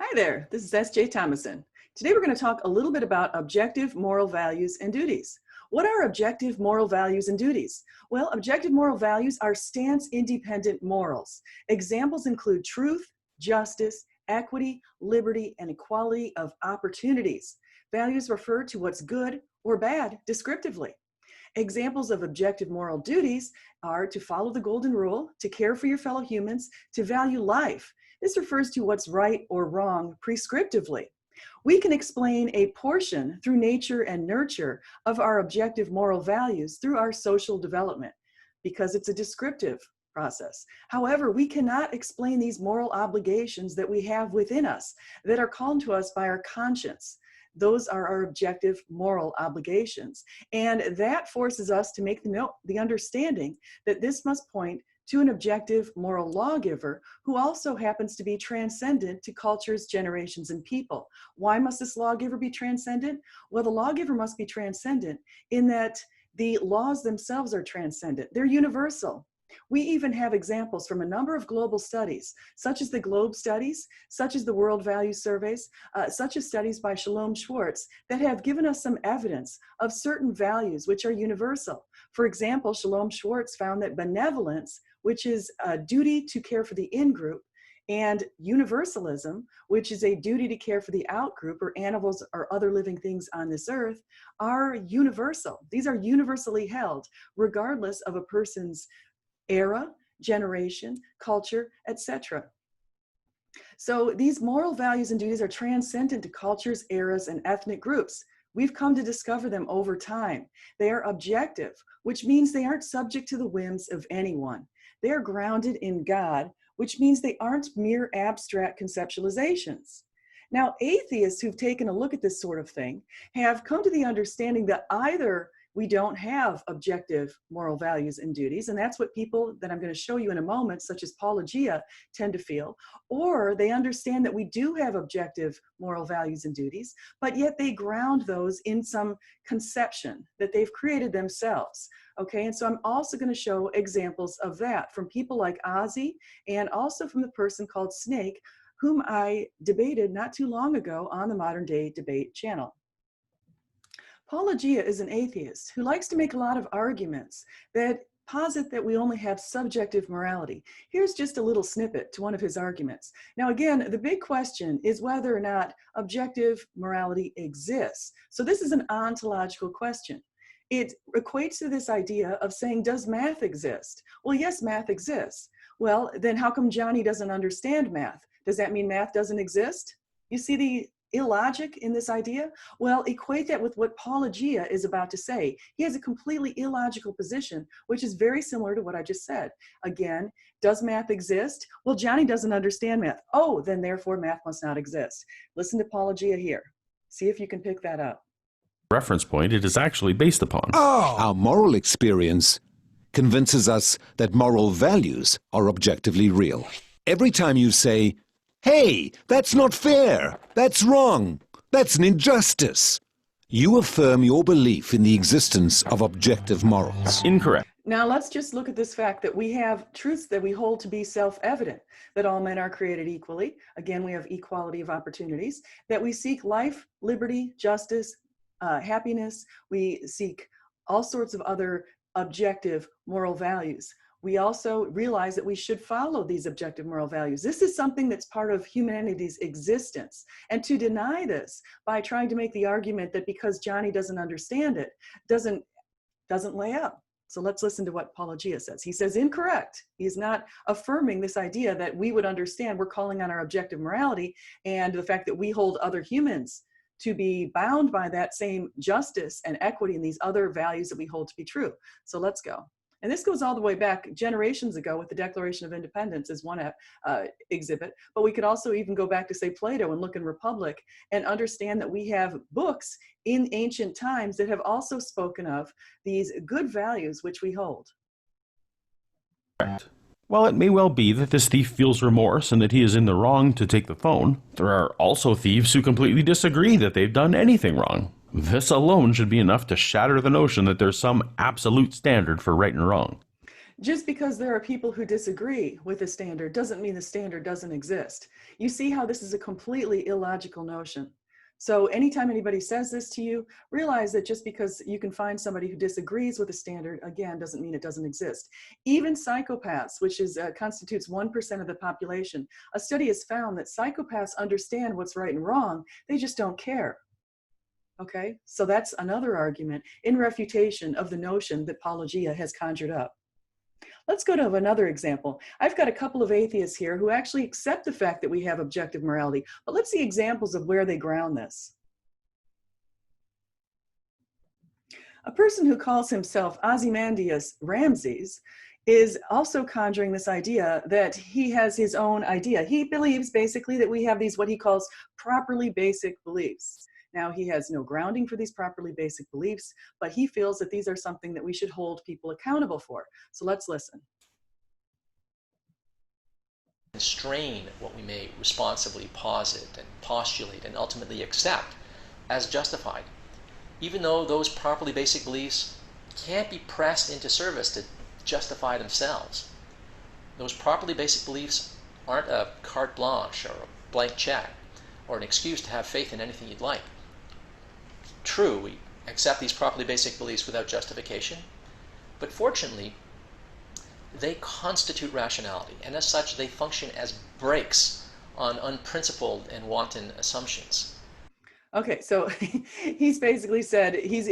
Hi there, this is S.J. Thomason. Today we're going to talk a little bit about objective moral values and duties. What are objective moral values and duties? Well, objective moral values are stance-independent morals. Examples include truth, justice, equity, liberty, and equality of opportunities. Values refer to what's good or bad descriptively. Examples of objective moral duties are to follow the golden rule, to care for your fellow humans, to value life. This refers to what's right or wrong prescriptively. We can explain a portion through nature and nurture of our objective moral values through our social development because it's a descriptive process. However, we cannot explain these moral obligations that we have within us that are called to us by our conscience. Those are our objective moral obligations. And that forces us to make the understanding that this must point to an objective moral lawgiver who also happens to be transcendent to cultures, generations, and people. Why must this lawgiver be transcendent? Well, the lawgiver must be transcendent in that the laws themselves are transcendent. They're universal. We even have examples from a number of global studies, such as the Globe studies, such as the World Value Surveys, such as studies by Shalom Schwartz, that have given us some evidence of certain values which are universal. For example, Shalom Schwartz found that benevolence, which is a duty to care for the in-group, and universalism, which is a duty to care for the out-group or animals or other living things on this earth, are universal. These are universally held, regardless of a person's era, generation, culture, etc. So these moral values and duties are transcendent to cultures, eras, and ethnic groups. We've come to discover them over time. They are objective, which means they aren't subject to the whims of anyone. They are grounded in God, which means they aren't mere abstract conceptualizations. Now, atheists who've taken a look at this sort of thing have come to the understanding that either we don't have objective moral values and duties, and that's what people that I'm going to show you in a moment, such as Apologia, tend to feel, or they understand that we do have objective moral values and duties, but yet they ground those in some conception that they've created themselves. Okay, and so I'm also going to show examples of that from people like Ozzy and also from the person called Snake, whom I debated not too long ago on the Modern Day Debate channel. Apologia is an atheist who likes to make a lot of arguments that posit that we only have subjective morality. Here's just a little snippet to one of his arguments. Now again, the big question is whether or not objective morality exists. So this is an ontological question. It equates to this idea of saying, does math exist? Well, yes, math exists. Well, then how come Johnny doesn't understand math? Does that mean math doesn't exist? You see the illogic in this idea? Well, equate that with what Apologia is about to say. He has a completely illogical position, which is very similar to what I just said. Again, does math exist? Well, Johnny doesn't understand math. Oh, then therefore math must not exist. Listen to Apologia here. See if you can pick that up. Reference point it is actually based upon. Our moral experience convinces us that moral values are objectively real. Every time you say, "Hey, that's not fair, that's wrong, that's an injustice," you affirm your belief in the existence of objective morals. Incorrect. Now let's just look at this fact that we have truths that we hold to be self-evident, that all men are created equally. Again, we have equality of opportunities, that we seek life, liberty, justice, happiness. We seek all sorts of other objective moral values. We also realize that we should follow these objective moral values. This is something that's part of humanity's existence. And to deny this by trying to make the argument that because Johnny doesn't understand it, doesn't lay up. So let's listen to what Apologia says. He says, incorrect. He's not affirming this idea that we would understand. We're calling on our objective morality and the fact that we hold other humans to be bound by that same justice and equity and these other values that we hold to be true. So let's go. And this goes all the way back generations ago with the Declaration of Independence as one exhibit. But we could also even go back to, say, Plato and look in Republic and understand that we have books in ancient times that have also spoken of these good values which we hold. Correct. While it may well be that this thief feels remorse and that he is in the wrong to take the phone, there are also thieves who completely disagree that they've done anything wrong. This alone should be enough to shatter the notion that there's some absolute standard for right and wrong. Just because there are people who disagree with the standard doesn't mean the standard doesn't exist. You see how this is a completely illogical notion. So anytime anybody says this to you, realize that just because you can find somebody who disagrees with the standard, again, doesn't mean it doesn't exist. Even psychopaths, which is constitutes 1% of the population, a study has found that psychopaths understand what's right and wrong, they just don't care. Okay, so that's another argument in refutation of the notion that Paulogia has conjured up. Let's go to another example. I've got a couple of atheists here who actually accept the fact that we have objective morality, but let's see examples of where they ground this. A person who calls himself Ozymandias Ramses is also conjuring this idea that he has his own idea. He believes basically that we have these, what he calls properly basic beliefs. Now, he has no grounding for these properly basic beliefs, but he feels that these are something that we should hold people accountable for. So let's listen. Constrain what we may responsibly posit and postulate and ultimately accept as justified, even though those properly basic beliefs can't be pressed into service to justify themselves. Those properly basic beliefs aren't a carte blanche or a blank check or an excuse to have faith in anything you'd like. True, we accept these properly basic beliefs without justification, but fortunately, they constitute rationality, and as such, they function as brakes on unprincipled and wanton assumptions. Okay, so he's basically said he's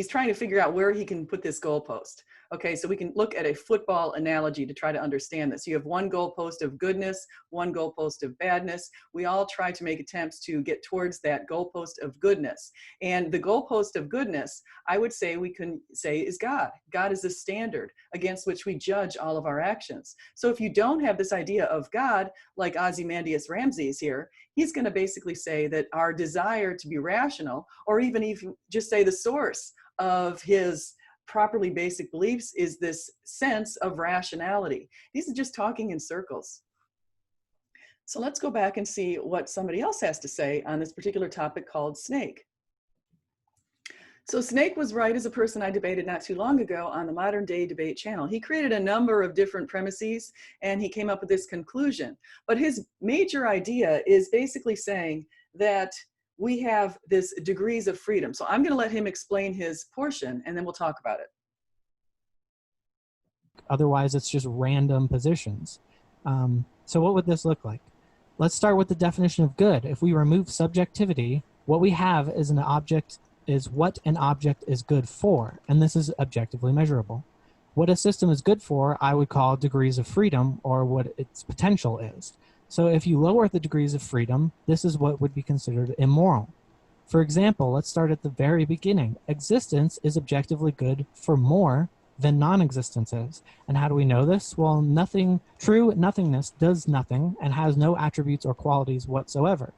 trying to figure out where he can put this goalpost. Okay, so we can look at a football analogy to try to understand this. You have one goalpost of goodness, one goalpost of badness. We all try to make attempts to get towards that goalpost of goodness. And the goalpost of goodness, I would say we can say is God. God is the standard against which we judge all of our actions. So if you don't have this idea of God, like Ozymandias Ramses here, he's going to basically say that our desire to be rational, or even just say the source of his properly basic beliefs, is this sense of rationality. These are just talking in circles. So let's go back and see what somebody else has to say on this particular topic called snake. So Snake was right as a person I debated not too long ago on the Modern Day Debate channel. He created a number of different premises and he came up with this conclusion. But his major idea is basically saying that we have this degrees of freedom. So I'm going to let him explain his portion and then we'll talk about it. Otherwise, it's just random positions. So what would this look like? Let's start with the definition of good. If we remove subjectivity, what we have is what an object is good for, and this is objectively measurable. What a system is good for, I would call degrees of freedom, or what its potential is. So if you lower the degrees of freedom, this is what would be considered immoral. For example, let's start at the very beginning. Existence is objectively good for more than non-existence is. And how do we know this? Well, true nothingness does nothing and has no attributes or qualities whatsoever.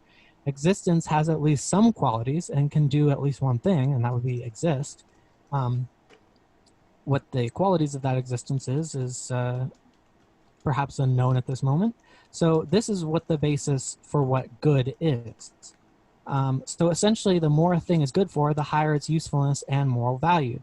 Existence has at least some qualities and can do at least one thing, and that would be exist. What the qualities of that existence is perhaps unknown at this moment. So this is what the basis for what good is. So essentially, the more a thing is good for, the higher its usefulness and moral value.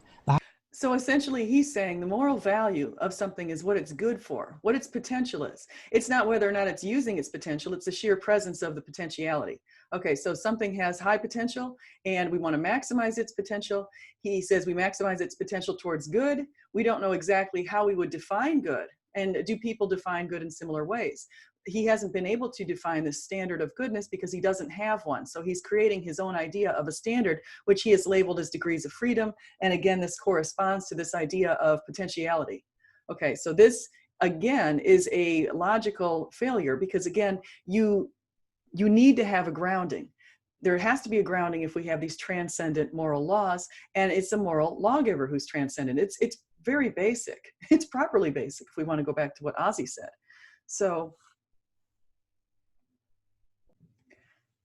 So essentially, he's saying the moral value of something is what it's good for, what its potential is. It's not whether or not it's using its potential, it's the sheer presence of the potentiality. Okay, so something has high potential and we want to maximize its potential. He says we maximize its potential towards good. We don't know exactly how we would define good. And do people define good in similar ways? He hasn't been able to define the standard of goodness because he doesn't have one. So he's creating his own idea of a standard, which he has labeled as degrees of freedom. And again, this corresponds to this idea of potentiality. Okay, so this again is a logical failure because again, you need to have a grounding. There has to be a grounding if we have these transcendent moral laws, and it's a moral lawgiver who's transcendent. It's very basic. It's properly basic if we want to go back to what Ozzy said. So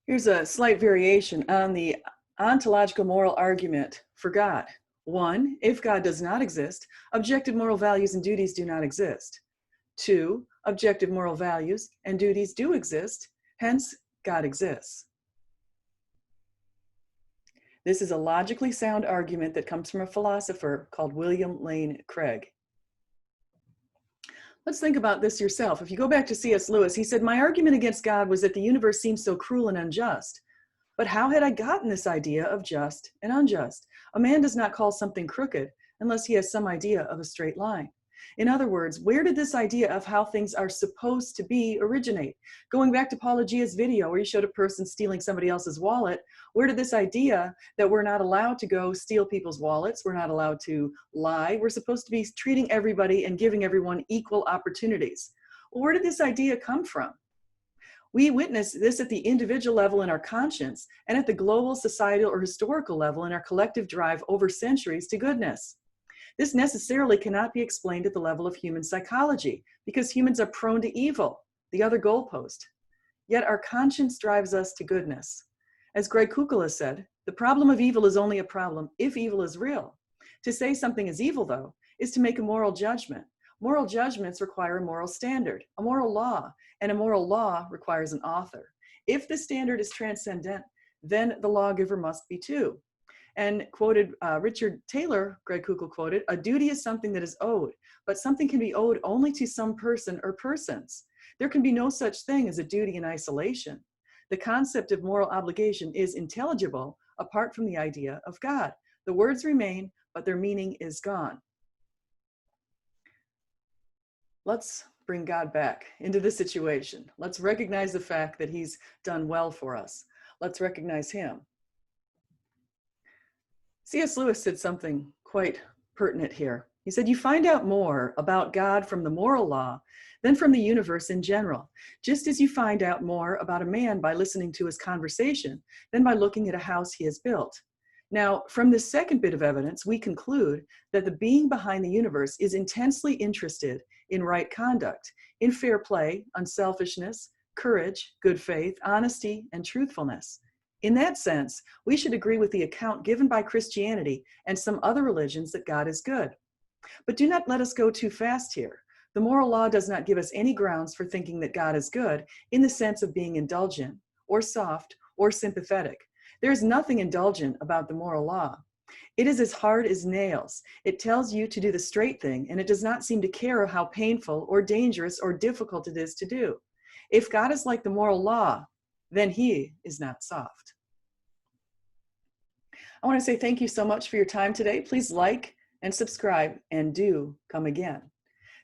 here's a slight variation on the ontological moral argument for God. 1, if God does not exist, objective moral values and duties do not exist. 2, objective moral values and duties do exist, hence God exists. This is a logically sound argument that comes from a philosopher called William Lane Craig. Let's think about this yourself. If you go back to C.S. Lewis, he said, "My argument against God was that the universe seemed so cruel and unjust. But how had I gotten this idea of just and unjust? A man does not call something crooked unless he has some idea of a straight line." In other words, where did this idea of how things are supposed to be originate? Going back to Paul Agea's video where he showed a person stealing somebody else's wallet, where did this idea that we're not allowed to go steal people's wallets, we're not allowed to lie, we're supposed to be treating everybody and giving everyone equal opportunities? Well, where did this idea come from? We witness this at the individual level in our conscience and at the global, societal, or historical level in our collective drive over centuries to goodness. This necessarily cannot be explained at the level of human psychology because humans are prone to evil, the other goalpost. Yet our conscience drives us to goodness. As Greg Koukl has said, the problem of evil is only a problem if evil is real. To say something is evil, though, is to make a moral judgment. Moral judgments require a moral standard, a moral law, and a moral law requires an author. If the standard is transcendent, then the lawgiver must be too. And quoted Richard Taylor, Greg Koukl quoted, "A duty is something that is owed, but something can be owed only to some person or persons. There can be no such thing as a duty in isolation. The concept of moral obligation is intelligible apart from the idea of God. The words remain, but their meaning is gone." Let's bring God back into the situation. Let's recognize the fact that he's done well for us. Let's recognize him. C.S. Lewis said something quite pertinent here. He said, "You find out more about God from the moral law than from the universe in general, just as you find out more about a man by listening to his conversation than by looking at a house he has built." Now, from this second bit of evidence, we conclude that the being behind the universe is intensely interested in right conduct, in fair play, unselfishness, courage, good faith, honesty, and truthfulness. In that sense, we should agree with the account given by Christianity and some other religions that God is good. But do not let us go too fast here. The moral law does not give us any grounds for thinking that God is good in the sense of being indulgent, or soft, or sympathetic. There is nothing indulgent about the moral law. It is as hard as nails. It tells you to do the straight thing, and it does not seem to care how painful or dangerous or difficult it is to do. If God is like the moral law, then he is not soft. I want to say thank you so much for your time today. Please like and subscribe, and do come again.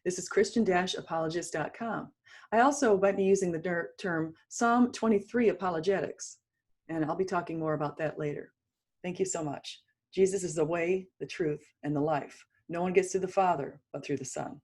This is Christian-apologist.com. I also might be using the term Psalm 23 apologetics, and I'll be talking more about that later. Thank you so much. Jesus is the way, the truth, and the life. No one gets to the Father but through the Son.